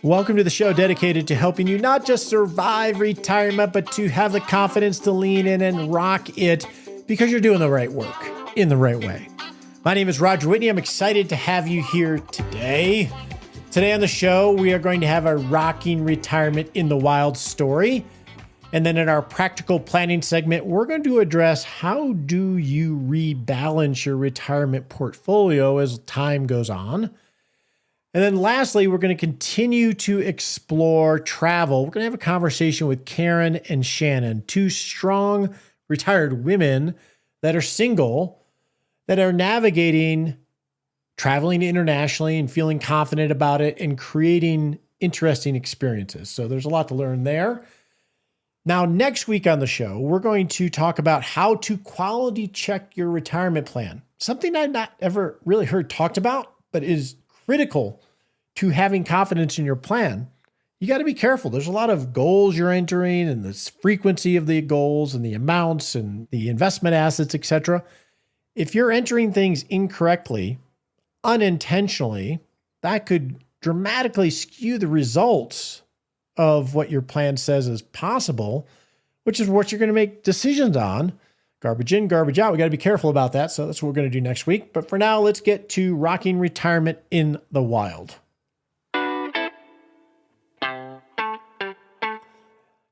Welcome to the show dedicated to helping you not just survive retirement, but to have the confidence to lean in and rock it because you're doing the right work in the right way. My name is Roger Whitney. I'm excited to have you here today. Today on the show, we are going to have a rocking retirement in the wild story. And then in our practical planning segment, we're going to address how do you rebalance your retirement portfolio as time goes on. And then lastly, we're going to continue to explore travel. We're going to have a conversation with Karen and Shannon, two strong retired women that are single, that are navigating traveling internationally and feeling confident about it and creating interesting experiences. So there's a lot to learn there. Now, next week on the show, we're going to talk about how to quality check your retirement plan. Something I've not ever really heard talked about, but is critical to having confidence in your plan. You got to be careful. There's a lot of goals you're entering and the frequency of the goals and the amounts and the investment assets, etc. If you're entering things incorrectly, unintentionally, that could dramatically skew the results of what your plan says is possible, which is what you're going to make decisions on. Garbage in, garbage out. We got to be careful about that. So that's what we're going to do next week. But for now, let's get to rocking retirement in the wild.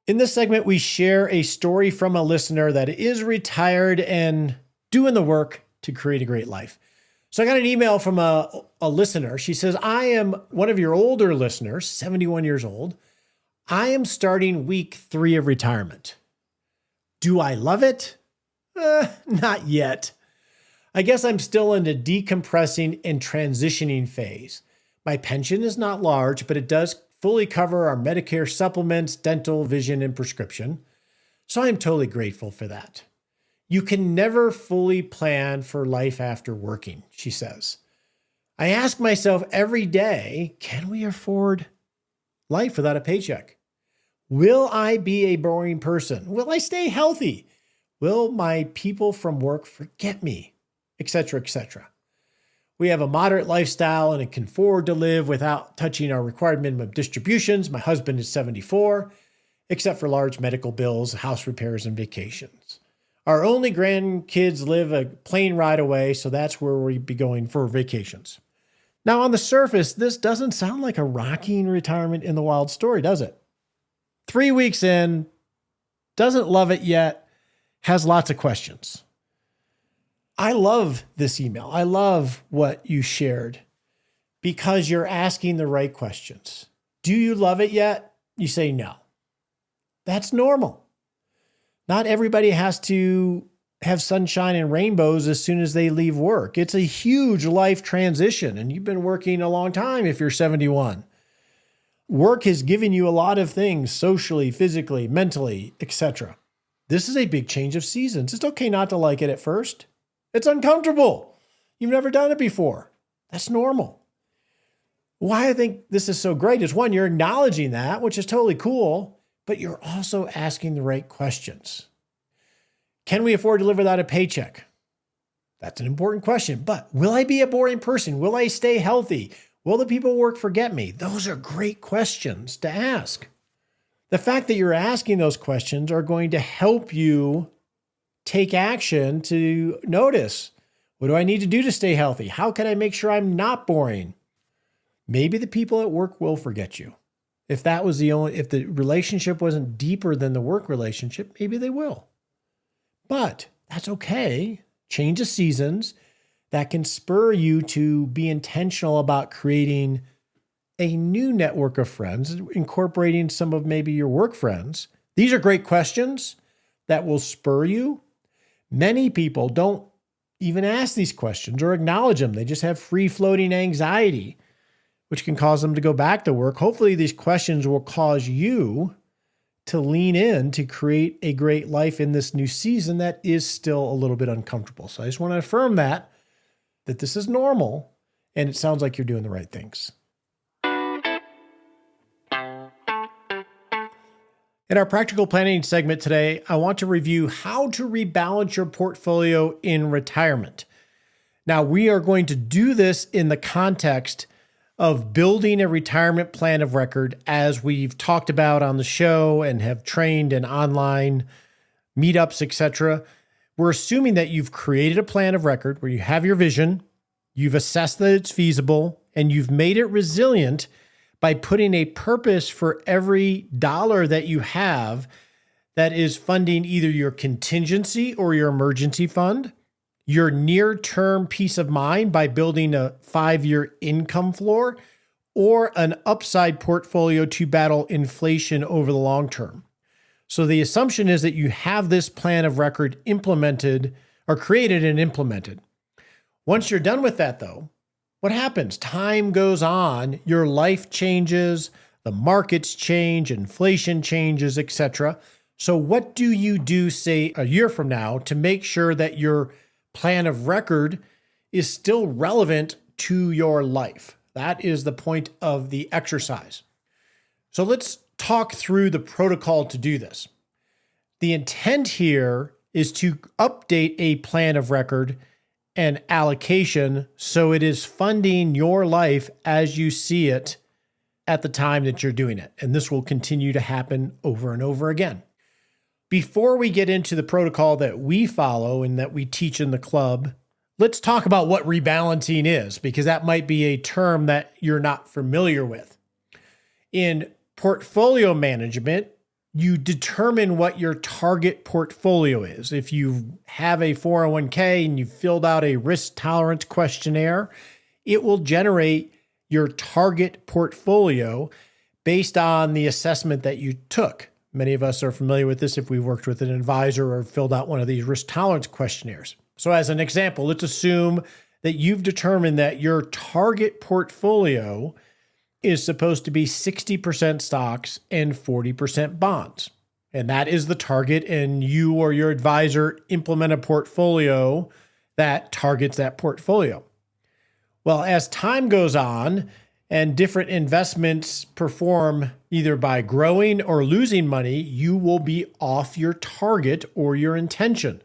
In this segment, we share a story from a listener that is retired and doing the work to create a great life. So I got an email from a listener. She says, I am one of your older listeners, 71 years old. I am starting week 3 of retirement. Do I love it? Not yet. I guess I'm still in the decompressing and transitioning phase. My pension is not large, but it does fully cover our Medicare supplements, dental, vision, and prescription. So I'm totally grateful for that. You can never fully plan for life after working, she says. I ask myself every day, can we afford life without a paycheck? Will I be a boring person? Will I stay healthy? Will my people from work forget me? Etc., etc. We have a moderate lifestyle and can afford to live without touching our required minimum distributions. My husband is 74, except for large medical bills, house repairs, and vacations. Our only grandkids live a plane ride away, so that's where we'd be going for vacations. Now, on the surface, this doesn't sound like a rocking retirement in the wild story, does it? 3 weeks in, doesn't love it yet, has lots of questions. I love this email. I love what you shared because you're asking the right questions. Do you love it yet? You say no. That's normal. Not everybody has to have sunshine and rainbows as soon as they leave work. It's a huge life transition, and you've been working a long time if you're 71. Work has given you a lot of things socially, physically, mentally, etc. This is a big change of seasons. It's okay not to like it at first. It's uncomfortable. You've never done it before. That's normal. Why I think this is so great is one, you're acknowledging that, which is totally cool, but you're also asking the right questions. Can we afford to live without a paycheck? That's an important question. But will I be a boring person? Will I stay healthy? Will the people at work forget me? Those are great questions to ask. The fact that you're asking those questions are going to help you take action to notice, what do I need to do to stay healthy? How can I make sure I'm not boring? Maybe the people at work will forget you. If the relationship wasn't deeper than the work relationship, maybe they will. But that's okay. Change of seasons. That can spur you to be intentional about creating a new network of friends, incorporating some of maybe your work friends. These are great questions that will spur you. Many people don't even ask these questions or acknowledge them. They just have free-floating anxiety, which can cause them to go back to work. Hopefully, these questions will cause you to lean in to create a great life in this new season that is still a little bit uncomfortable. So I just want to affirm that this is normal, and it sounds like you're doing the right things. In our practical planning segment today, I want to review how to rebalance your portfolio in retirement. Now, we are going to do this in the context of building a retirement plan of record, as we've talked about on the show and have trained in online meetups, etc. We're assuming that you've created a plan of record where you have your vision, you've assessed that it's feasible, and you've made it resilient by putting a purpose for every dollar that you have that is funding either your contingency or your emergency fund, your near-term peace of mind by building a 5-year income floor, or an upside portfolio to battle inflation over the long term. So the assumption is that you have this plan of record implemented or created and implemented. Once you're done with that, though, what happens? Time goes on, your life changes, the markets change, inflation changes, etc. So what do you do, say, a year from now to make sure that your plan of record is still relevant to your life? That is the point of the exercise. So let's talk through the protocol to do this. The intent here is to update a plan of record and allocation so it is funding your life as you see it at the time that you're doing it. And this will continue to happen over and over again. Before we get into the protocol that we follow and that we teach in the club, let's talk about what rebalancing is, because that might be a term that you're not familiar with. In portfolio management, you determine what your target portfolio is. If you have a 401k and you filled out a risk tolerance questionnaire, it will generate your target portfolio based on the assessment that you took. Many of us are familiar with this if we worked with an advisor or filled out one of these risk tolerance questionnaires. So as an example, let's assume that you've determined that your target portfolio is supposed to be 60% stocks and 40% bonds. And that is the target, and you or your advisor implement a portfolio that targets that portfolio. Well, as time goes on and different investments perform either by growing or losing money, you will be off your target or your intention.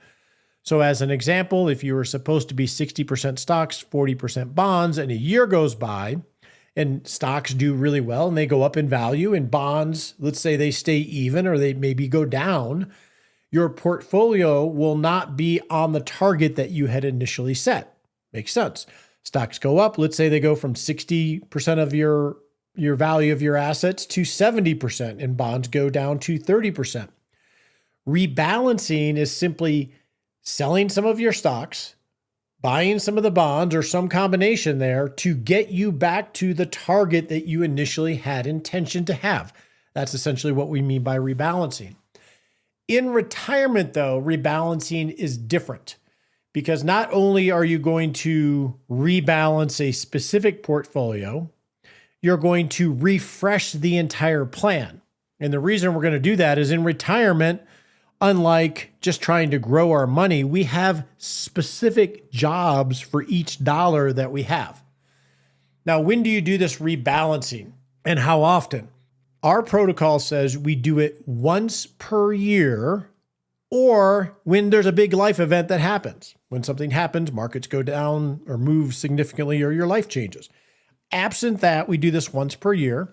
So as an example, if you were supposed to be 60% stocks, 40% bonds, and a year goes by and stocks do really well and they go up in value, and bonds, let's say they stay even or they maybe go down, your portfolio will not be on the target that you had initially set. Makes sense. Stocks go up. Let's say they go from 60% of your value of your assets to 70%, and bonds go down to 30%. Rebalancing is simply selling some of your stocks, buying some of the bonds or some combination there to get you back to the target that you initially had intention to have. That's essentially what we mean by rebalancing. In retirement, though, rebalancing is different, because not only are you going to rebalance a specific portfolio, you're going to refresh the entire plan. And the reason we're going to do that is in retirement, unlike just trying to grow our money, we have specific jobs for each dollar that we have. Now, when do you do this rebalancing and how often? Our protocol says we do it once per year, or when there's a big life event that happens. When something happens, markets go down or move significantly, or your life changes. Absent that, we do this once per year.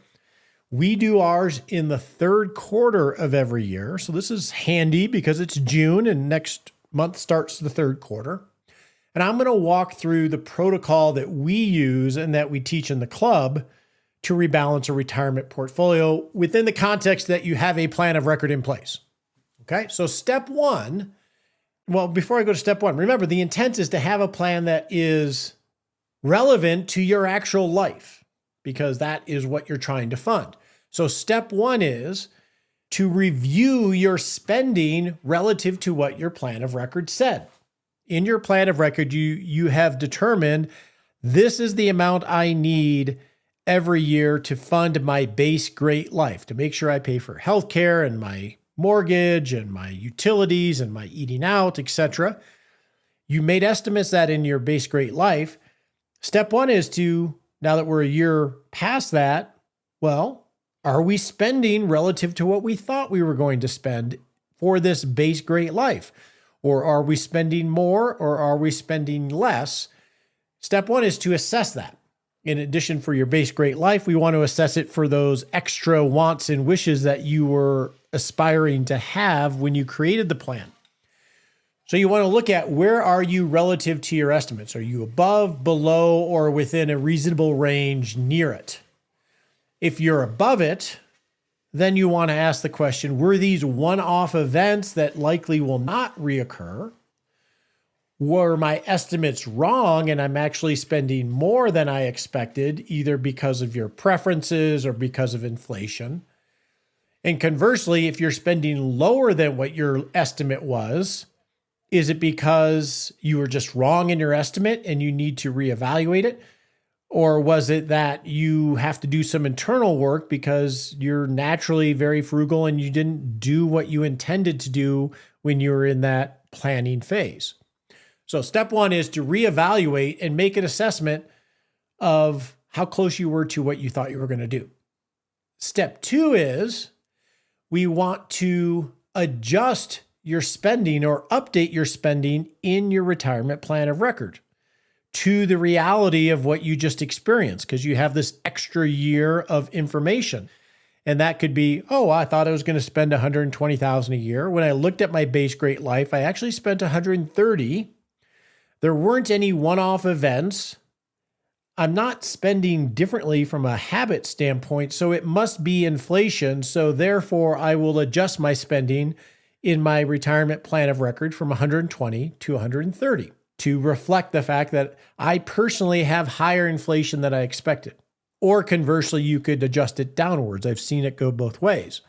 We do ours in the third quarter of every year. So this is handy because it's June and next month starts the third quarter. And I'm going to walk through the protocol that we use and that we teach in the club to rebalance a retirement portfolio within the context that you have a plan of record in place. Okay, so step one, well, before I go to step one, remember the intent is to have a plan that is relevant to your actual life, because that is what you're trying to fund. So step one is to review your spending relative to what your plan of record said. In your plan of record, you have determined this is the amount I need every year to fund my base great life, to make sure I pay for healthcare and my mortgage and my utilities and my eating out, etc. You made estimates that in your base great life. Step one is to, now that we're a year past that, well, are we spending relative to what we thought we were going to spend for this base great life? Or are we spending more or are we spending less? Step one is to assess that. In addition, for your base great life, we want to assess it for those extra wants and wishes that you were aspiring to have when you created the plan. So you want to look at, where are you relative to your estimates? Are you above, below, or within a reasonable range near it? If you're above it, then you want to ask the question, were these one-off events that likely will not reoccur? Were my estimates wrong and I'm actually spending more than I expected, either because of your preferences or because of inflation? And conversely, if you're spending lower than what your estimate was, is it because you were just wrong in your estimate and you need to reevaluate it? Or was it that you have to do some internal work because you're naturally very frugal and you didn't do what you intended to do when you were in that planning phase? So step one is to reevaluate and make an assessment of how close you were to what you thought you were going to do. Step two is we want to adjust your spending or update your spending in your retirement plan of record to the reality of what you just experienced, because you have this extra year of information. And that could be, oh, I thought I was going to spend $120,000 a year. When I looked at my base great life, I actually spent $130,000. There weren't any one-off events. I'm not spending differently from a habit standpoint, so it must be inflation. So therefore, I will adjust my spending in my retirement plan of record from $120,000 to $130,000 to reflect the fact that I personally have higher inflation than I expected. Or conversely, you could adjust it downwards. I've seen it go both ways.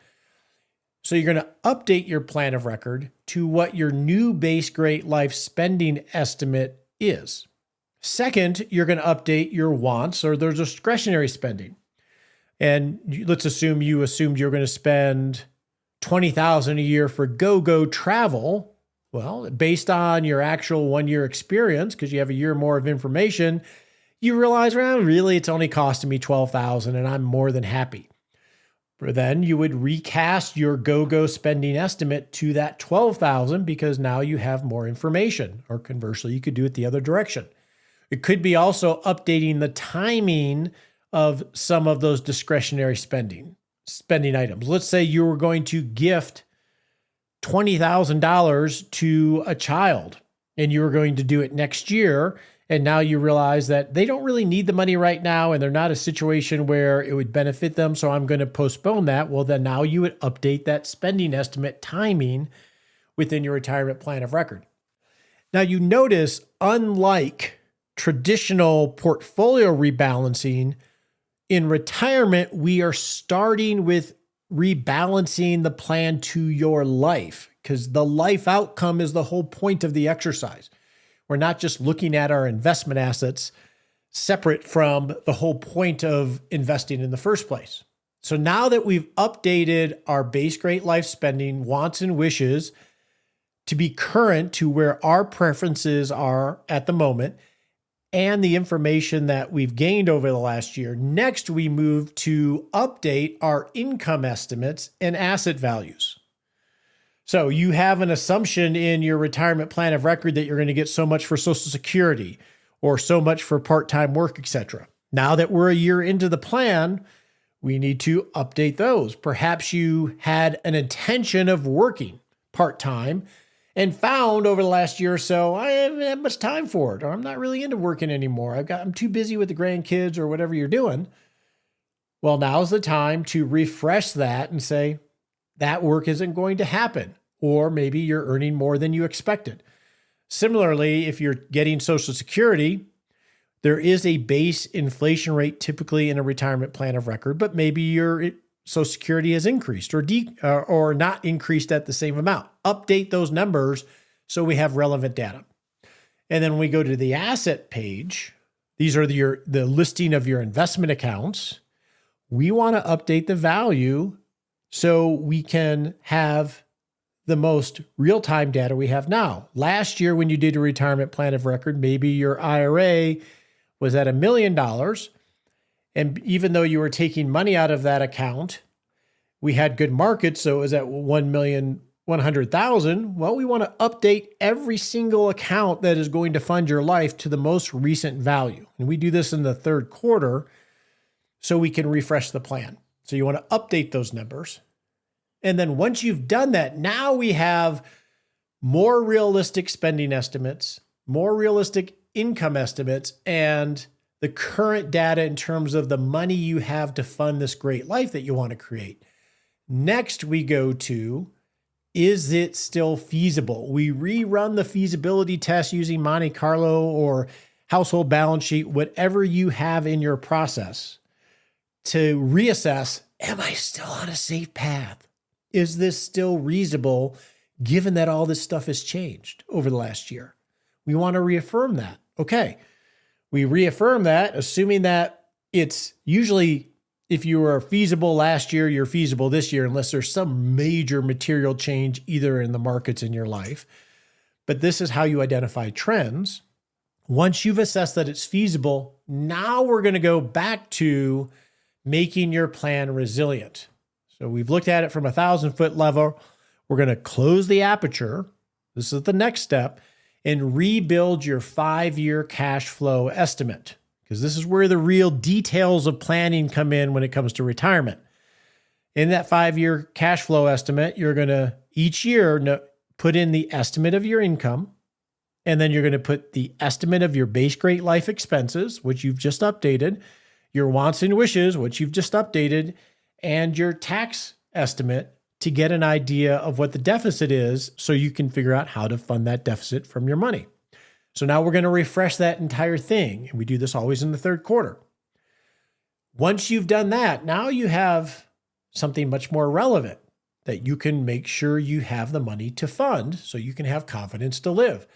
So you're going to update your plan of record to what your new base great life spending estimate is. Second, you're going to update your wants or their discretionary spending. And let's assume you assumed you're going to spend $20,000 a year for go-go travel. Well, based on your actual 1 year experience, because you have a year more of information, you realize, well, really, it's only costing me $12,000 and I'm more than happy. But then you would recast your go-go spending estimate to that $12,000 because now you have more information. Or conversely, you could do it the other direction. It could be also updating the timing of some of those discretionary spending items. Let's say you were going to gift $20,000 to a child and you were going to do it next year. And now you realize that they don't really need the money right now and they're not a situation where it would benefit them. So I'm going to postpone that. Well, then now you would update that spending estimate timing within your retirement plan of record. Now you notice, unlike traditional portfolio rebalancing, in retirement, we are starting with rebalancing the plan to your life, because the life outcome is the whole point of the exercise. We're not just looking at our investment assets separate from the whole point of investing in the first place. So now that we've updated our base great life spending, wants and wishes to be current to where our preferences are at the moment, and the information that we've gained over the last year, next we move to update our income estimates and asset values. So you have an assumption in your retirement plan of record that you're going to get so much for Social Security or so much for part-time work, etc. Now that we're a year into the plan, we need to update those. Perhaps you had an intention of working part-time and found over the last year or so, I haven't had much time for it, or I'm not really into working anymore. I'm too busy with the grandkids or whatever you're doing. Well, now's the time to refresh that and say, that work isn't going to happen. Or maybe you're earning more than you expected. Similarly, if you're getting Social Security, there is a base inflation rate typically in a retirement plan of record, but maybe your Social Security has increased or not increased at the same amount. Update those numbers so we have relevant data. And then when we go to the asset page, these are the listing of your investment accounts. We want to update the value so we can have the most real-time data we have now. Last year, when you did a retirement plan of record, maybe your IRA was at $1 million. And even though you were taking money out of that account, we had good markets, so it was at $1 million 100,000, well, we want to update every single account that is going to fund your life to the most recent value. And we do this in the third quarter so we can refresh the plan. So you want to update those numbers. And then once you've done that, now we have more realistic spending estimates, more realistic income estimates, and the current data in terms of the money you have to fund this great life that you want to create. Next, we go to, is it still feasible? We rerun the feasibility test using Monte Carlo or household balance sheet, whatever you have in your process, to reassess, am I still on a safe path? Is this still reasonable given that all this stuff has changed over the last year? We want to reaffirm that. Okay, we reaffirm that, assuming that it's usually, if you were feasible last year, you're feasible this year, unless there's some major material change either in the markets in your life. But this is how you identify trends. Once you've assessed that it's feasible, now we're going to go back to making your plan resilient. So we've looked at it from 1,000-foot level. We're going to close the aperture. This is the next step, and rebuild your 5-year cash flow estimate, because this is where the real details of planning come in when it comes to retirement. In that 5-year cash flow estimate, you're going to each year put in the estimate of your income, and then you're going to put the estimate of your base great life expenses, which you've just updated, your wants and wishes, which you've just updated, and your tax estimate to get an idea of what the deficit is so you can figure out how to fund that deficit from your money. So now we're going to refresh that entire thing. And we do this always in the third quarter. Once you've done that, now you have something much more relevant that you can make sure you have the money to fund so you can have confidence to live.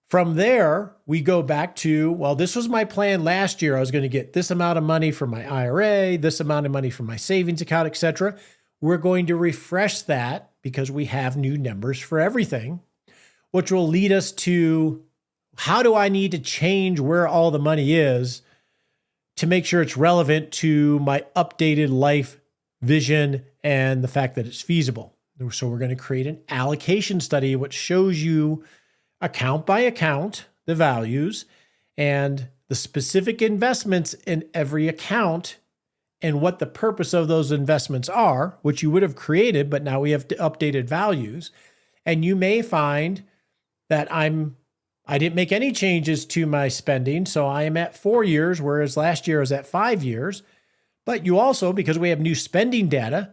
From there, we go back to, well, this was my plan last year. I was going to get this amount of money from my IRA, this amount of money from my savings account, etc. We're going to refresh that because we have new numbers for everything, which will lead us to, how do I need to change where all the money is to make sure it's relevant to my updated life vision and the fact that it's feasible? So we're going to create an allocation study, which shows you account by account the values and the specific investments in every account and what the purpose of those investments are, which you would have created, but now we have updated values. And you may find that I didn't make any changes to my spending, so I am at 4 years, whereas last year I was at 5 years. But you also, because we have new spending data,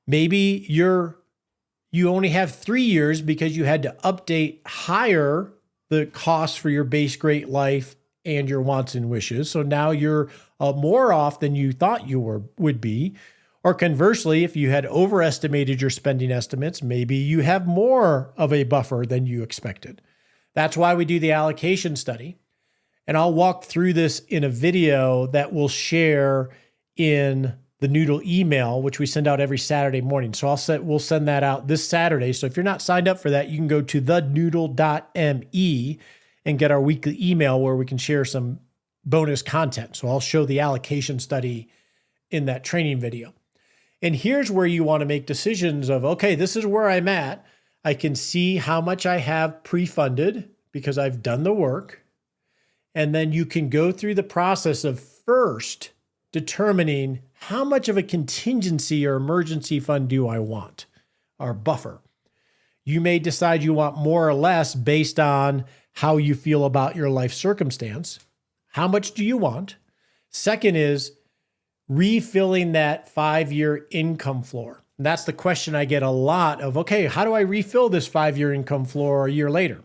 maybe you only have 3 years because you had to update higher the costs for your base great life and your wants and wishes. So now you're more off than you thought you would be. Or conversely, if you had overestimated your spending estimates, maybe you have more of a buffer than you expected. That's why we do the allocation study. And I'll walk through this in a video that we'll share in the Noodle email, which we send out every Saturday morning. So we'll send that out this Saturday. So if you're not signed up for that, you can go to thenoodle.me and get our weekly email where we can share some bonus content. So I'll show the allocation study in that training video. And here's where you want to make decisions of, okay, this is where I'm at. I can see how much I have pre-funded because I've done the work. And then you can go through the process of first determining how much of a contingency or emergency fund do I want, or buffer. You may decide you want more or less based on how you feel about your life circumstance. How much do you want? Second is refilling that 5-year income floor. And that's the question I get a lot of, okay, how do I refill this 5-year income floor a year later?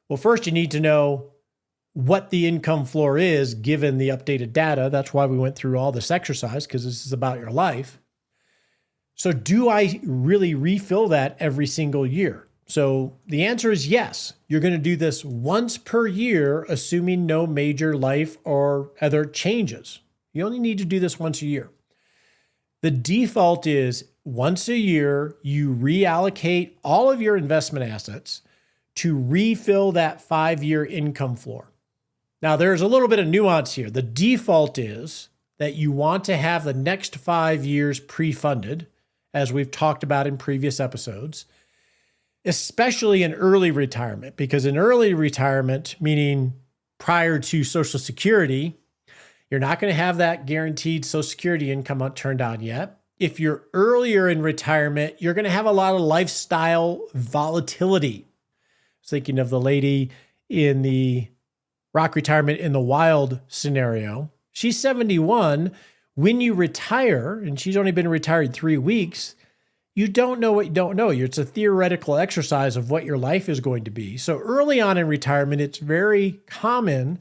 Well, first you need to know what the income floor is given the updated data. That's why we went through all this exercise, because this is about your life. So do I really refill that every single year? So the answer is yes. You're going to do this once per year, assuming no major life or other changes. You only need to do this once a year. The default is once a year, you reallocate all of your investment assets to refill that 5-year income floor. Now, there's a little bit of nuance here. The default is that you want to have the next 5 years pre-funded, as we've talked about in previous episodes. especially in early retirement, because in early retirement, meaning prior to Social Security, you're not going to have that guaranteed Social Security income turned on yet. If you're earlier in retirement, you're going to have a lot of lifestyle volatility. I was thinking of the lady in the Rock Retirement in the Wild scenario. She's 71. When you retire, and she's only been retired 3 weeks, you don't know what you don't know. It's a theoretical exercise of what your life is going to be. So early on in retirement, it's very common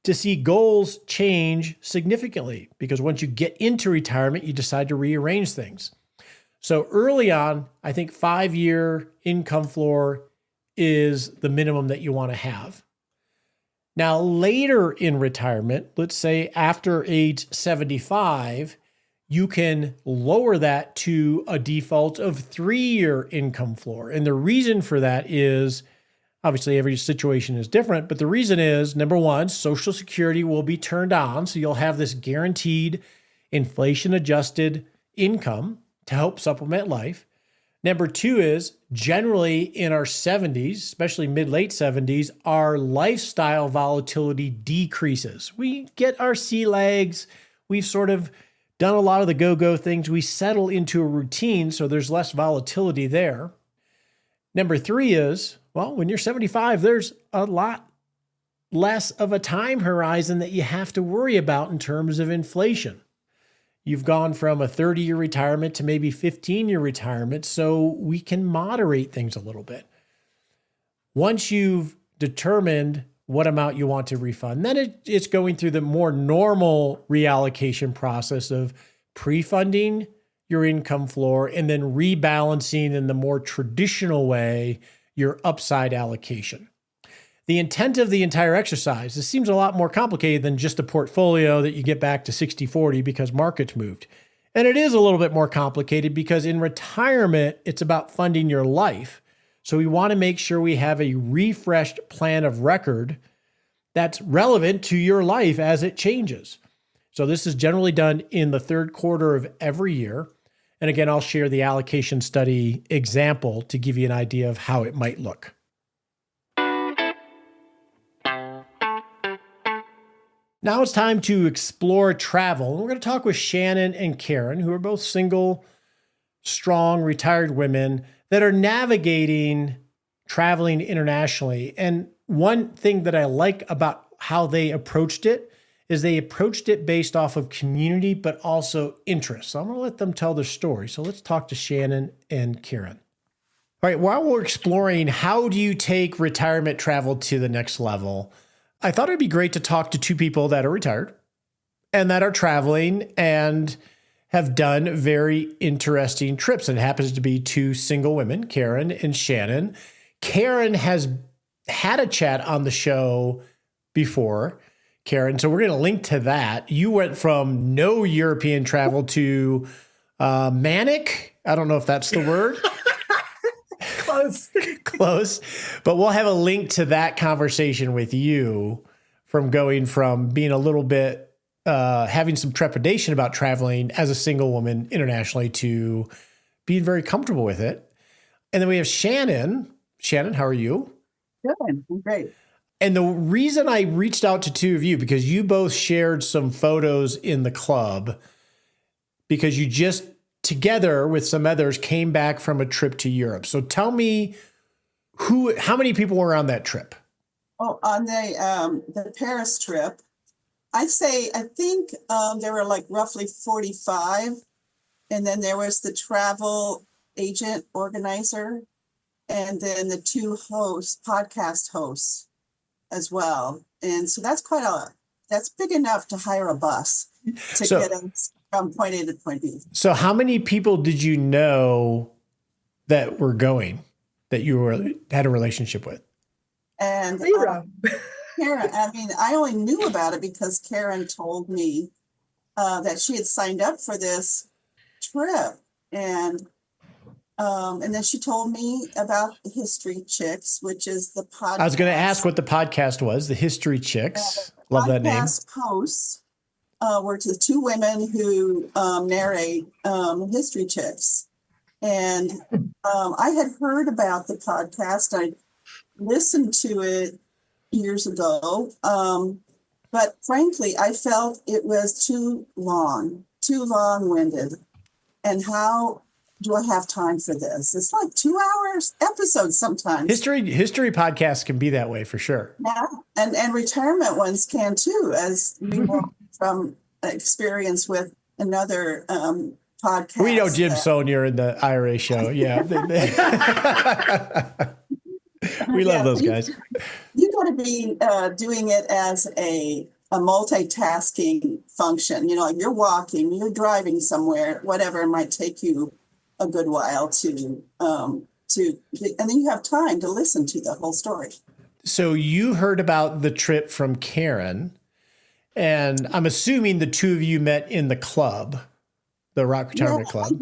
to see goals change significantly because once you get into retirement, you decide to rearrange things. So early on, I think 5-year income floor is the minimum that you want to have. Now, later in retirement, let's say after age 75, you can lower that to a default of 3-year income floor. And the reason for that is, obviously, every situation is different, but the reason is, number one, Social Security will be turned on. So you'll have this guaranteed inflation-adjusted income to help supplement life. Number two is, generally in our 70s, especially mid-late 70s, our lifestyle volatility decreases. We get our sea legs. We've sort of done a lot of the go-go things. We settle into a routine, so there's less volatility there. Number three is, well, when you're 75, there's a lot less of a time horizon that you have to worry about in terms of inflation. You've gone from a 30-year retirement to maybe 15-year retirement, so we can moderate things a little bit. Once you've determined what amount you want to refund, then it's going through the more normal reallocation process of pre-funding your income floor and then rebalancing in the more traditional way your upside allocation. The intent of the entire exercise, this seems a lot more complicated than just a portfolio that you get back to 60-40 because markets moved. And it is a little bit more complicated because in retirement, it's about funding your life. So we want to make sure we have a refreshed plan of record that's relevant to your life as it changes. So this is generally done in the third quarter of every year. And again, I'll share the allocation study example to give you an idea of how it might look. Now it's time to explore travel. We're going to talk with Shannon and Karen, who are both single, strong, retired women that are navigating traveling internationally. And one thing that I like about how they approached it is they approached it based off of community, but also interest. So I'm going to let them tell their story. So let's talk to Shannon and Karen. All right, while we're exploring how do you take retirement travel to the next level, I thought it'd be great to talk to two people that are retired and that are traveling and have done very interesting trips. And it happens to be two single women, Karen and Shannon. Karen has had a chat on the show before, Karen. So we're going to link to that. You went from no European travel to manic. I don't know if that's the word. Close. Close. But we'll have a link to that conversation with you from going from being a little bit, having some trepidation about traveling as a single woman internationally to being very comfortable with it. And then we have Shannon. Shannon, how are you? Good. I'm great. And the reason I reached out to two of you, because you both shared some photos in the club, because you just together with some others came back from a trip to Europe. So tell me how many people were on that trip? Oh, on the Paris trip, I think there were like roughly 45. And then there was the travel agent organizer, and then the two podcast hosts as well. And so that's big enough to hire a bus to get us from point A to point B. So how many people did you know that were going, that you had a relationship with? And Karen, I only knew about it because Karen told me that she had signed up for this trip. And then she told me about the History Chicks, which is the podcast. I was going to ask what the podcast was, the History Chicks. Love that name. Podcast hosts were the two women who narrate History Chicks. And I had heard about the podcast. I listened to it years ago. But frankly, I felt it was too long-winded. And how do I have time for this? It's like 2 hours episodes sometimes. History podcasts can be that way for sure. Yeah, and retirement ones can too, as we know from experience with another podcast. We know Jim Sonia in the IRA show. Yeah. We love those guys. You got to be doing it as a multitasking function. You know, you're walking, you're driving somewhere, whatever. It might take you a good while to, and then you have time to listen to the whole story. So you heard about the trip from Karen, and I'm assuming the two of you met in the club, the Rock Retirement Club.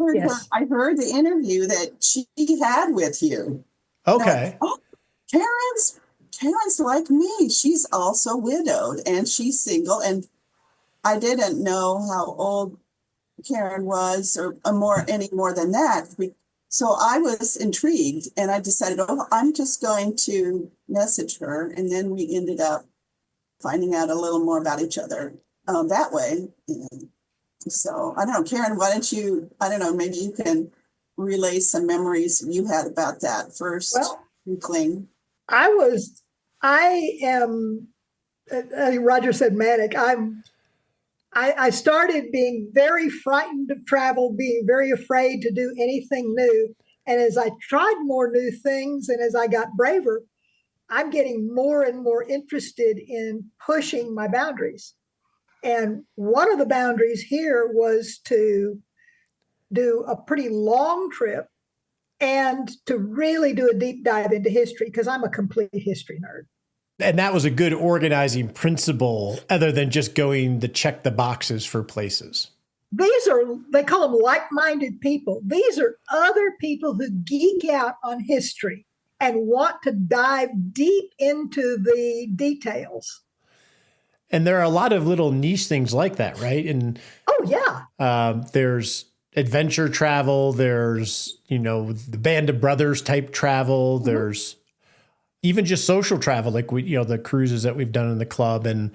I heard the interview that she had with you. Okay. Oh, Karen's like me. She's also widowed and she's single. And I didn't know how old Karen was or any more than that. So I was intrigued and I decided, I'm just going to message her. And then we ended up finding out a little more about each other that way. And so I don't know, Karen, why don't you, maybe you can relay some memories you had about that first. Well, I am, Roger said manic. I started being very frightened of travel, being very afraid to do anything new. And as I tried more new things and as I got braver, I'm getting more and more interested in pushing my boundaries. And one of the boundaries here was to do a pretty long trip and to really do a deep dive into history, because I'm a complete history nerd. And that was a good organizing principle, other than just going to check the boxes for places. They call them like-minded people. These are other people who geek out on history and want to dive deep into the details. And there are a lot of little niche things like that, right? And there's adventure travel. There's, the Band of Brothers type travel. Mm-hmm. There's even just social travel, like the cruises that we've done in the club. And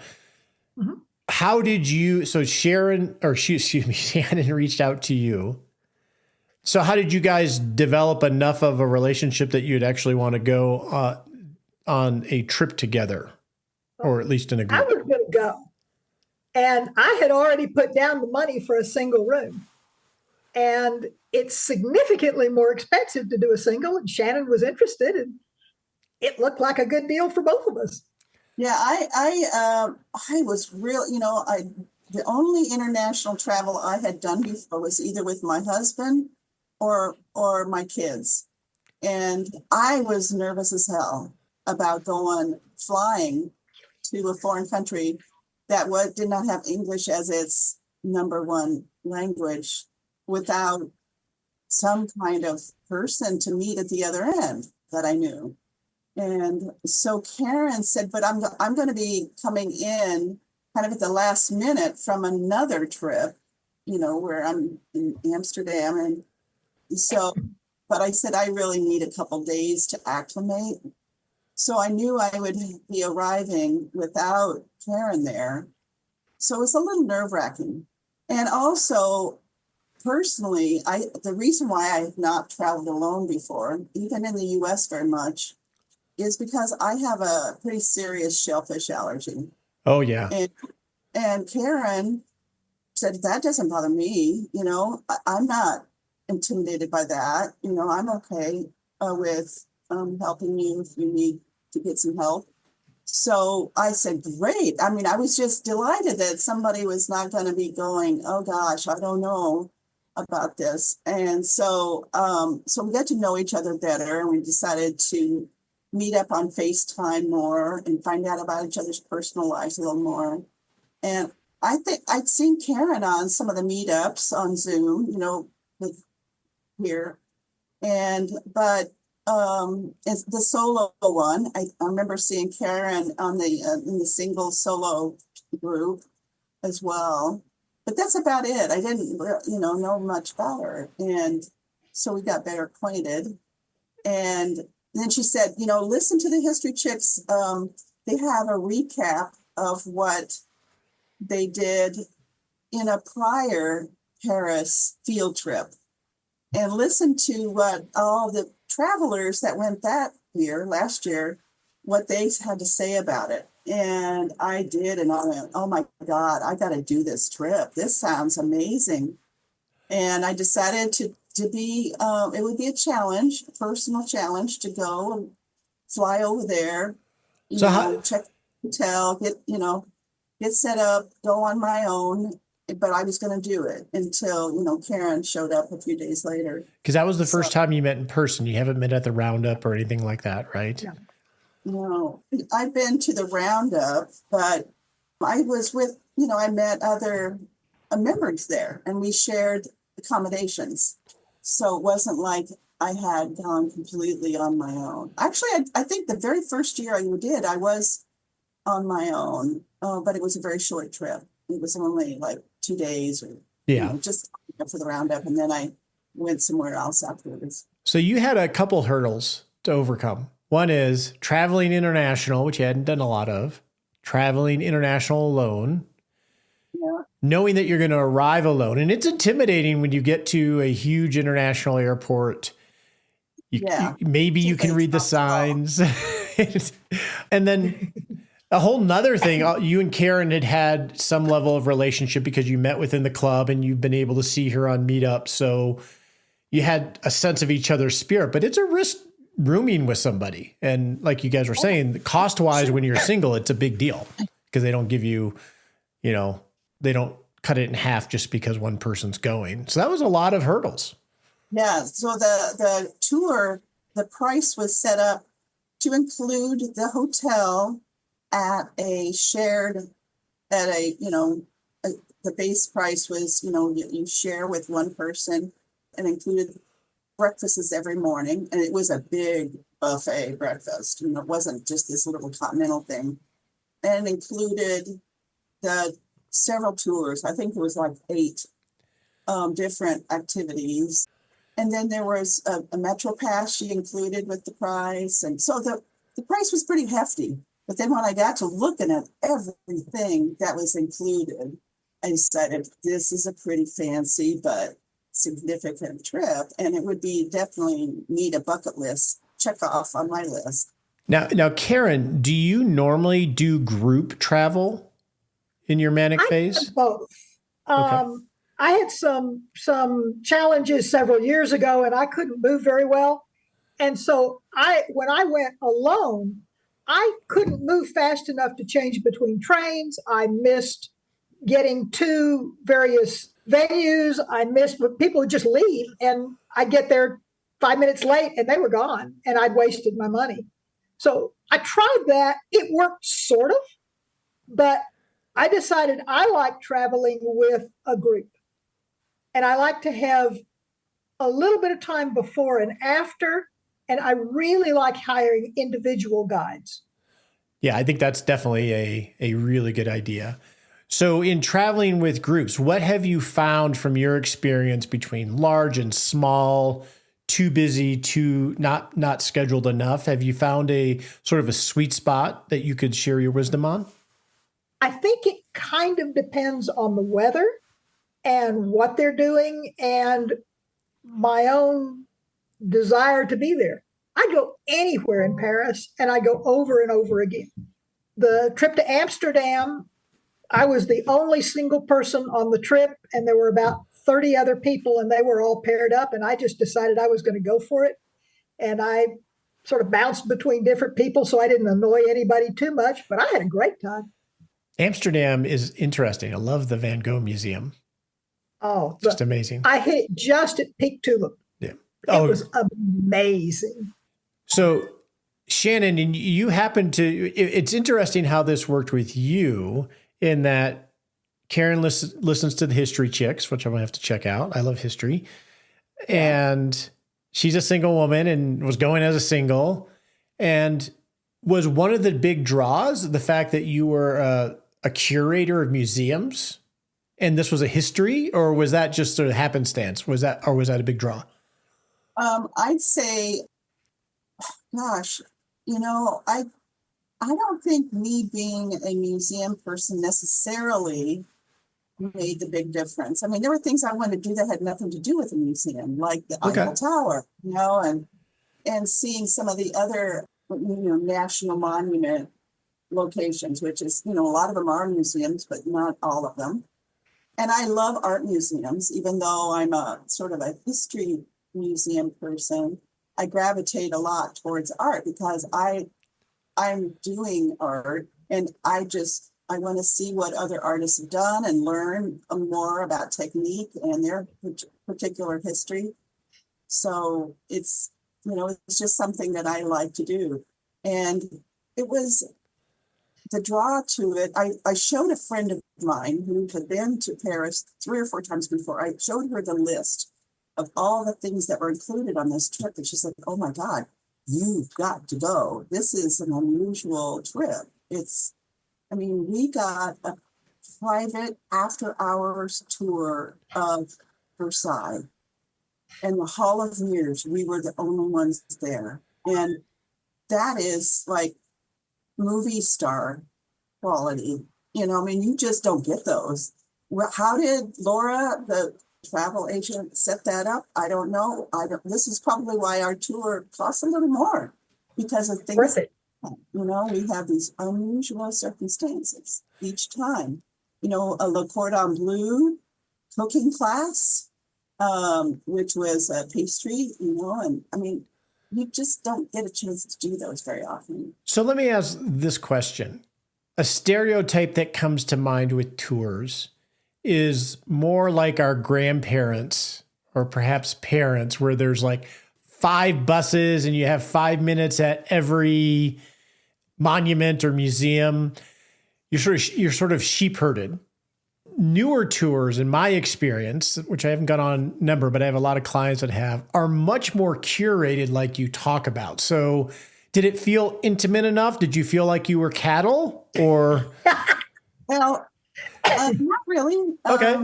how did you, so Shannon reached out to you. So how did you guys develop enough of a relationship that you'd actually want to go on a trip together, or at least in a group? I was going to go. And I had already put down the money for a single room. And it's significantly more expensive to do a single. And Shannon was interested, and it looked like a good deal for both of us. Yeah, I was real, the only international travel I had done before was either with my husband or my kids. And I was nervous as hell about flying to a foreign country that did not have English as its number one language, without some kind of person to meet at the other end that I knew. And so Karen said, but I'm going to be coming in kind of at the last minute from another trip, where I'm in Amsterdam. And so, but I said, I really need a couple days to acclimate. So I knew I would be arriving without Karen there. So it was a little nerve-wracking. And also, personally, the reason why I have not traveled alone before, even in the US very much, is because I have a pretty serious shellfish allergy. Oh, yeah. And Karen said, that doesn't bother me. I'm not intimidated by that. I'm okay with helping you if you need to get some help. So I said, great. I mean, I was just delighted that somebody was not going to be going, oh gosh, I don't know about this. And so we got to know each other better, and we decided to meet up on FaceTime more and find out about each other's personal lives a little more. And I think I'd seen Karen on some of the meetups on Zoom, with here. But it's the solo one. I remember seeing Karen on in the single solo group as well. But that's about it. I didn't, know much about her. And So we got better acquainted. And then she said, listen to the History Chicks. They have a recap of what they did in a prior Paris field trip. And listen to what all the travelers that went last year, what they had to say about it. And I did, and I went, oh my God, I got to do this trip. This sounds amazing. And I decided to be, it would be a challenge, a personal challenge to go and fly over there, check the hotel, get set up, go on my own. But I was going to do it until, Karen showed up a few days later. Because that was the first time you met in person. You haven't met at the roundup or anything like that, right? Yeah. No, I've been to the roundup, but I was with, I met other members there and we shared accommodations. So it wasn't like I had gone completely on my own. Actually, I think the very first year I did, I was on my own, but it was a very short trip. It was only like 2 days or just for the roundup. And then I went somewhere else afterwards. So you had a couple hurdles to overcome. One is traveling international, which you hadn't done a lot of, traveling international alone, knowing that you're going to arrive alone. And it's intimidating when you get to a huge international airport. Maybe you can read the signs. And then a whole nother thing, you and Karen had some level of relationship because you met within the club and you've been able to see her on meetups. So you had a sense of each other's spirit, but it's a risk rooming with somebody. And like you guys were saying, cost wise, when you're single, it's a big deal because they don't give you, they don't cut it in half just because one person's going. So that was a lot of hurdles. Yeah. So the tour, the price was set up to include the hotel at a the base price was, you share with one person and included breakfasts every morning. And it was a big buffet breakfast. It wasn't just this little continental thing. And included the several tours. I think there was like 8 different activities. And then there was a Metro Pass she included with the price. And so the price was pretty hefty. But then when I got to looking at everything that was included, I decided this is a pretty fancy but significant trip. And it would be definitely need a bucket list check off on my list. Now, Karen, do you normally do group travel in your manic phase? Both. Okay. I had some challenges several years ago and I couldn't move very well. And so when I went alone, I couldn't move fast enough to change between trains. I missed getting to various venues. I missed, but people would just leave and I'd get there 5 minutes late and they were gone and I'd wasted my money. So I tried that. It worked sort of, but I decided I like traveling with a group and I like to have a little bit of time before and after. And I really like hiring individual guides. Yeah, I think that's definitely a really good idea. So in traveling with groups, what have you found from your experience between large and small, too busy, too not scheduled enough? Have you found a sort of a sweet spot that you could share your wisdom on? I think it kind of depends on the weather and what they're doing and my own desire to be there. I go anywhere in Paris and I go over and over again. The trip to Amsterdam, I was the only single person on the trip and there were about 30 other people and they were all paired up and I just decided I was going to go for it. And I sort of bounced between different people so I didn't annoy anybody too much, but I had a great time. Amsterdam is interesting. I love the Van Gogh Museum. Oh, just amazing. I hit it just at peak tulip. Yeah. It was amazing. So Shannon, and you happen to, it's interesting how this worked with you in that Karen listens to the History Chicks, which I'm going to have to check out. I love history. Yeah. And she's a single woman and was going as a single. And was one of the big draws the fact that you were a curator of museums and this was a history, or was that just sort of happenstance? Was that a big draw? I'd say, gosh, I don't think me being a museum person necessarily made the big difference. I mean, there were things I wanted to do that had nothing to do with a museum, like the Eiffel Tower, and seeing some of the other, national monument locations, which is, a lot of them are museums, but not all of them. And I love art museums, even though I'm a sort of a history museum person. I gravitate a lot towards art because I'm doing art, and I want to see what other artists have done and learn more about technique and their particular history. So it's just something that I like to do. And it was the draw to it. I showed a friend of mine who had been to Paris 3 or 4 times before. I showed her the list of all the things that were included on this trip. And she said, "Oh my God, you've got to go. This is an unusual trip." We got a private after-hours tour of Versailles. And the Hall of Mirrors, we were the only ones there. And that is like movie star quality. You just don't get those. Well, how did Laura, the travel agent, set that up? I don't know. This is probably why our tour costs a little more, because of things. Worth it. We have these unusual circumstances each time. A Le Cordon Bleu cooking class, which was a pastry, you just don't get a chance to do those very often. So let me ask this question. A stereotype that comes to mind with tours is more like our grandparents or perhaps parents, where there's like 5 buses and you have 5 minutes at every monument or museum. You're sort of sheep herded. Newer tours, in my experience, which I haven't gone on a number, but I have a lot of clients that have, are much more curated, like you talk about. So did it feel intimate enough? Did you feel like you were cattle or? Well, not really. Okay.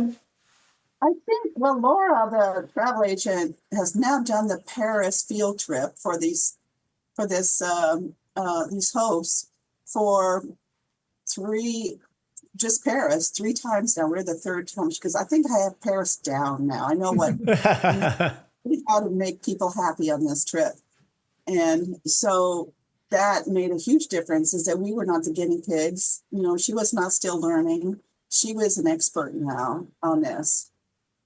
I think, Laura, the travel agent, has now done the Paris field trip for these hosts for Paris 3 times now. We're the 3rd time, because I think I have Paris down now. I know how to make people happy on this trip. And so that made a huge difference, is that we were not the guinea pigs. She was not still learning. She was an expert now on this.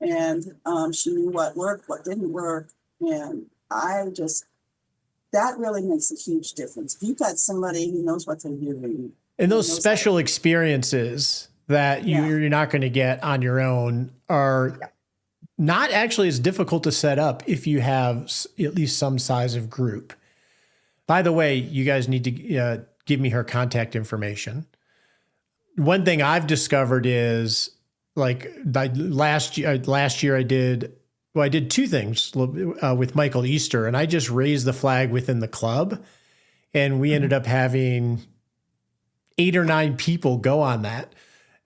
And she knew what worked, what didn't work. And that really makes a huge difference. If you've got somebody who knows what they're doing. And those special experiences that you're not going to get on your own are not actually as difficult to set up if you have at least some size of group. By the way, you guys need to give me her contact information. One thing I've discovered is, like, last year I did 2 things with Michael Easter, and I just raised the flag within the club, and we ended up having 8 or 9 people go on that,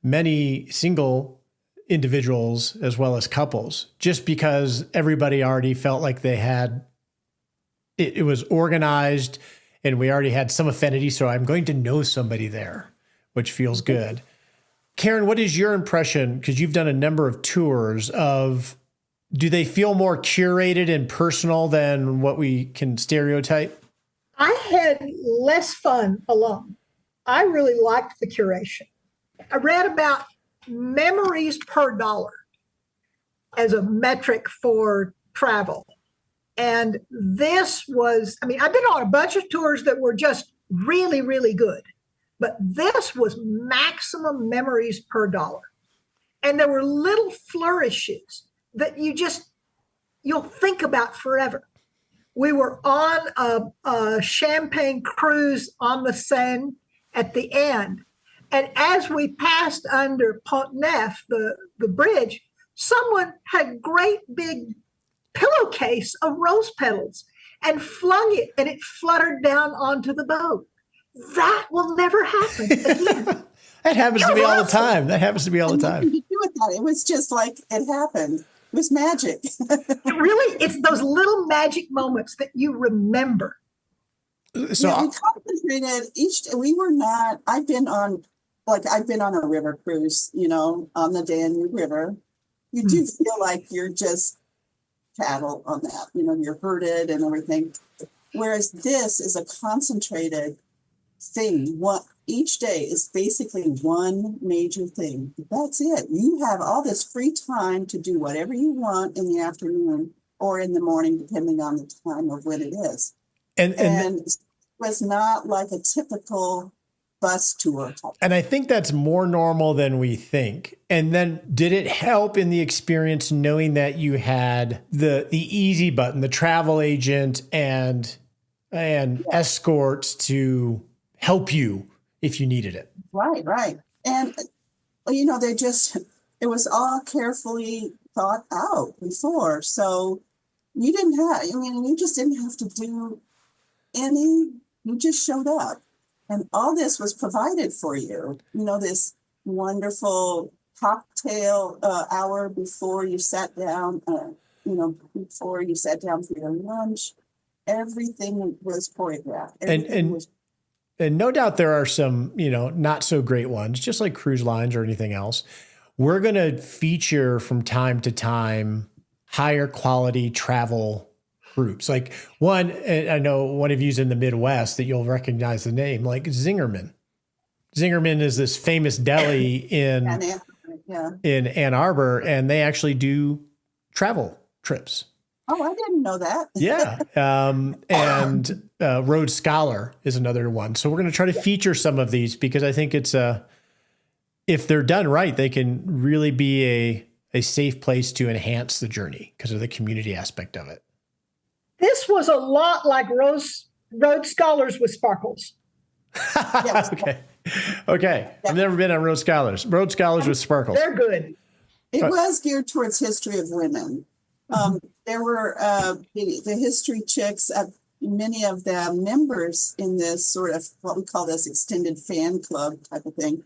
many single individuals as well as couples, just because everybody already felt like they had, it was organized and we already had some affinity. So I'm going to know somebody there, which feels good. Karen, what is your impression? Because you've done a number of tours of, do they feel more curated and personal than what we can stereotype? I had less fun alone. I really liked the curation. I read about memories per dollar as a metric for travel. And this was, I've been on a bunch of tours that were just really, really good, but this was maximum memories per dollar. And there were little flourishes that you'll think about forever. We were on a champagne cruise on the Seine at the end. And as we passed under Pont Neuf, the bridge, someone had great big pillowcase of rose petals and flung it, and it fluttered down onto the boat. That will never happen again. That happens to me all the time. That happens to me all the time. It was just like it happened. was magic. It really, it's those little magic moments that you remember. So Yeah, we concentrated each, we were not, I've been on a river cruise, on the Danube River. You do feel like you're just cattle on that, you're herded and everything. Whereas this is a concentrated thing. Each day is basically one major thing. That's it. You have all this free time to do whatever you want in the afternoon or in the morning, depending on the time of when it is. And it was not like a typical bus tour. And I think that's more normal than we think. And then did it help in the experience knowing that you had the easy button, the travel agent and escorts to help you if you needed it? Right. And, it was all carefully thought out before. So you just didn't have to do you just showed up. And all this was provided for you. This wonderful cocktail hour before you sat down, before you sat down for your lunch. Everything was choreographed. And no doubt there are some, not so great ones, just like cruise lines or anything else. We're going to feature from time to time higher quality travel groups. Like one, I know one of you's in the Midwest that you'll recognize the name, like Zingerman. Zingerman is this famous deli in Ann Arbor, and they actually do travel trips. Oh, I didn't know that. Yeah. And Road Scholar is another one. So we're going to try to feature some of these because I think it's if they're done right, they can really be a safe place to enhance the journey because of the community aspect of it. This was a lot like Road Scholars with Sparkles. Okay. Yeah. I've never been on Road Scholars. Road Scholars with Sparkles. They're good. It was geared towards history of women. There were the history chicks, many of them members in this sort of what we call this extended fan club type of thing.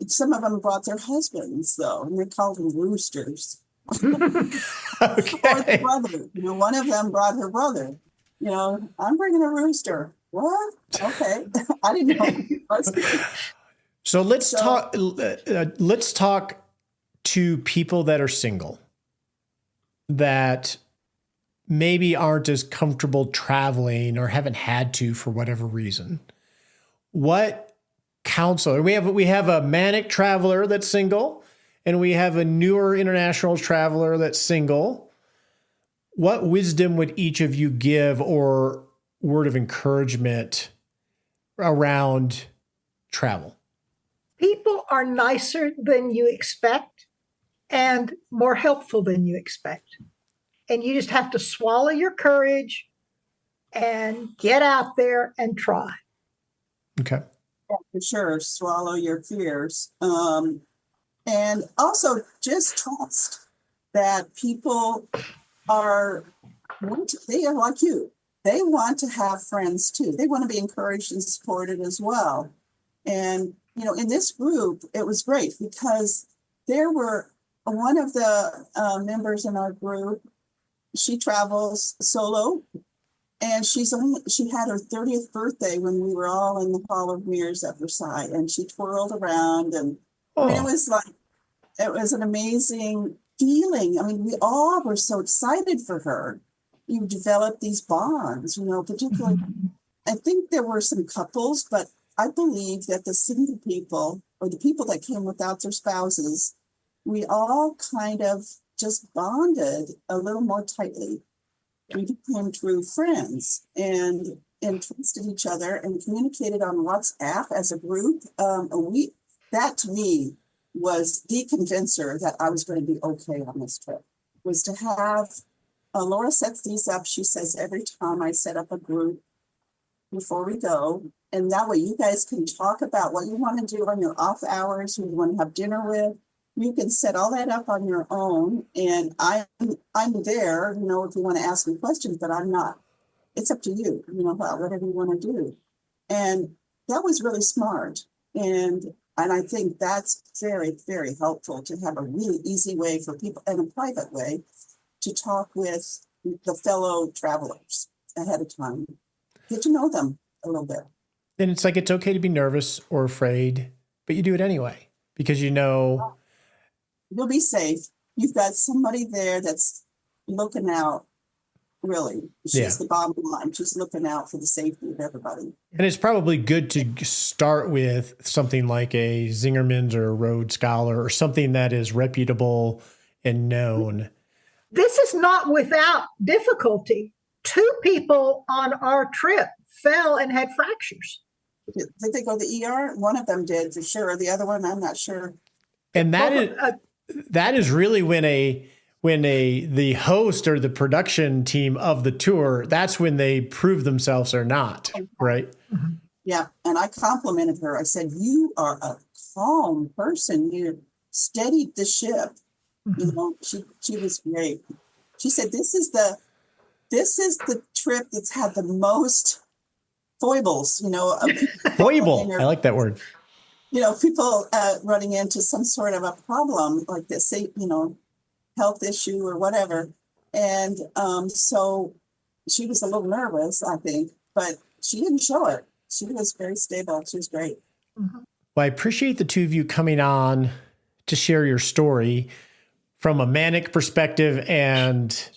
Some of them brought their husbands, though, and they called them roosters. Okay. Or the brother. One of them brought her brother. I'm bringing a rooster. What? Okay. I didn't know. So let's talk. Let's talk to people that are single, that maybe aren't as comfortable traveling or haven't had to for whatever reason. What counsel? We have a manic traveler that's single, and we have a newer international traveler that's single. What wisdom would each of you give or word of encouragement around travel? People are nicer than you expect and more helpful than you expect. And you just have to swallow your courage and get out there and try. Okay. Yeah, for sure. Swallow your fears. And also just trust that people they are like you. They want to have friends too. They want to be encouraged and supported as well. And, in this group, it was great because there were one of the members in our group, she travels solo, and she had her 30th birthday when we were all in the Hall of Mirrors at Versailles, and she twirled around, and it was an amazing feeling. We all were so excited for her. You develop these bonds, particularly. I think there were some couples, but I believe that the single people or the people that came without their spouses, we all kind of just bonded a little more tightly. We became true friends and trusted each other and communicated on WhatsApp as a group. That to me was the convincer that I was going to be okay on this trip, was to have, Laura sets these up. She says, every time I set up a group before we go, and that way you guys can talk about what you want to do on your off hours, who you want to have dinner with. You can set all that up on your own, and I'm there, if you want to ask me questions, but I'm not. It's up to you, whatever you want to do. And that was really smart. And And I think that's very, very helpful to have a really easy way for people and a private way to talk with the fellow travelers ahead of time. Get to know them a little bit. And it's like, it's okay to be nervous or afraid, but you do it anyway because you know. You'll be safe. You've got somebody there that's looking out. Really, she's the bottom line. She's looking out for the safety of everybody. And it's probably good to start with something like a Zingerman's or a Rhodes Scholar or something that is reputable and known. This is not without difficulty. 2 people on our trip fell and had fractures. Did they go to the ER? One of them did for sure. The other one, I'm not sure. And that is really when the host or the production team of the tour, that's when they prove themselves or not, right? Yeah, and I complimented her. I said, "You are a calm person. You steadied the ship." You know, she was great. She said, "This is the trip that's had the most foibles." You know, foible. I like that word. You know, people running into some sort of a problem like this, you know, health issue or whatever. And so she was a little nervous, I think, but she didn't show it. She was very stable. She was great. Well, I appreciate the 2 of you coming on to share your story from a manic perspective and,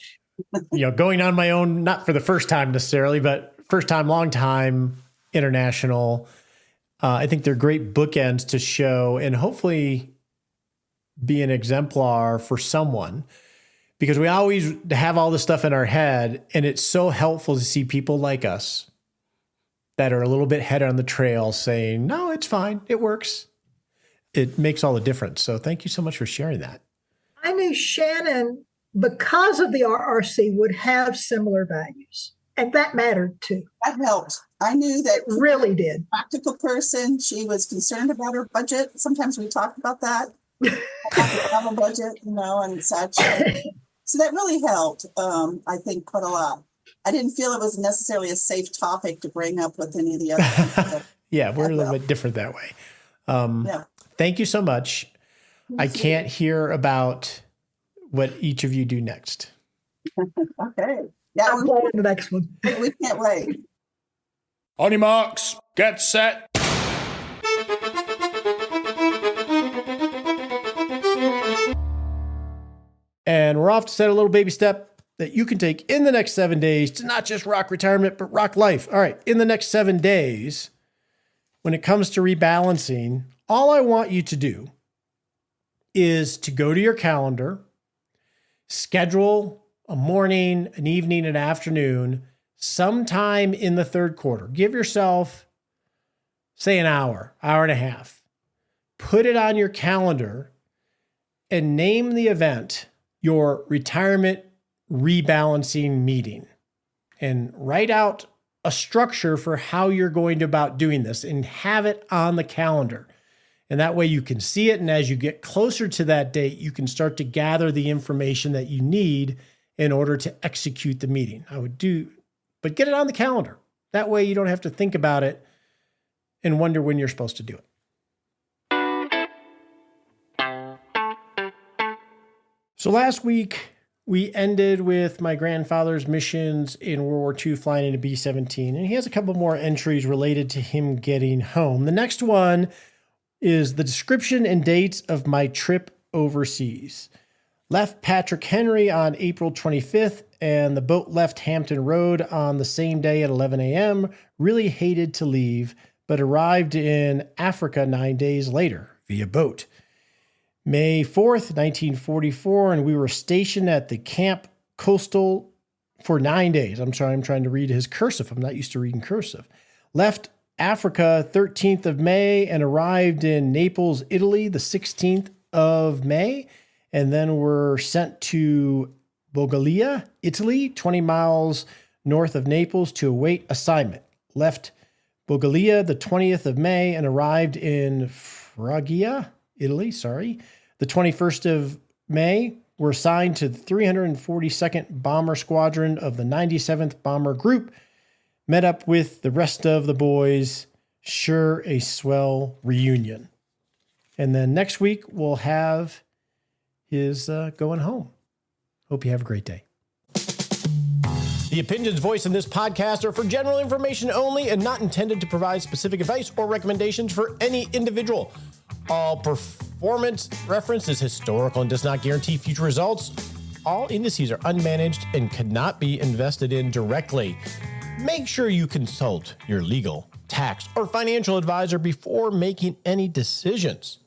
you know, going on my own, not for the first time necessarily, but first time, long time, international. I think they're great bookends to show and hopefully be an exemplar for someone, because we always have all this stuff in our head, and it's so helpful to see people like us that are a little bit head on the trail saying, no, it's fine. It works. It makes all the difference. So thank you so much for sharing that. I knew Shannon, because of the RRC, would have similar values. And that mattered too. That helped. I knew that. It really did. Practical person. She was concerned about her budget. Sometimes we talked about that. Have a budget, you know, and such. So that really helped, I think, quite a lot. I didn't feel it was necessarily a safe topic to bring up with any of the other people. Yeah, we're a little bit different that way. Thank you so much. I can't hear about what each of you do next. Okay. Yeah, I'm playing the next one. We can't wait. On your marks, get set. And we're off to set a little baby step that you can take in the next 7 days to not just rock retirement, but rock life. All right. In the next 7 days, when it comes to rebalancing, all I want you to do is to go to your calendar, schedule a morning, an evening, an afternoon, sometime in the third quarter. Give yourself, say, an hour, hour and a half. Put it on your calendar and name the event your retirement rebalancing meeting, and write out a structure for how you're going to about doing this and have it on the calendar. And that way you can see it. And as you get closer to that date, you can start to gather the information that you need in order to execute the meeting. But get it on the calendar. That way you don't have to think about it and wonder when you're supposed to do it. So last week, we ended with my grandfather's missions in World War II flying into B-17, and he has a couple more entries related to him getting home. The next one is the description and dates of my trip overseas. Left Patrick Henry on April 25th, and the boat left Hampton Road on the same day at 11 a.m. Really hated to leave, but arrived in Africa 9 days later via boat. May 4th, 1944, and we were stationed at the Camp Coastal for 9 days. I'm sorry, I'm trying to read his cursive. I'm not used to reading cursive. Left Africa 13th of May and arrived in Naples, Italy, the 16th of May. And then were sent to Bogaglia, Italy, 20 miles north of Naples to await assignment. Left Bogaglia the 20th of May and arrived in Foggia, Italy, the 21st of May. Were assigned to the 342nd Bomber Squadron of the 97th Bomber Group. Met up with the rest of the boys. Sure, a swell reunion. And then next week, we'll have his going home. Hope you have a great day. The opinions voiced in this podcast are for general information only and not intended to provide specific advice or recommendations for any individual. All performance referenced is historical and does not guarantee future results. All indices are unmanaged and cannot be invested in directly. Make sure you consult your legal, tax, or financial advisor before making any decisions.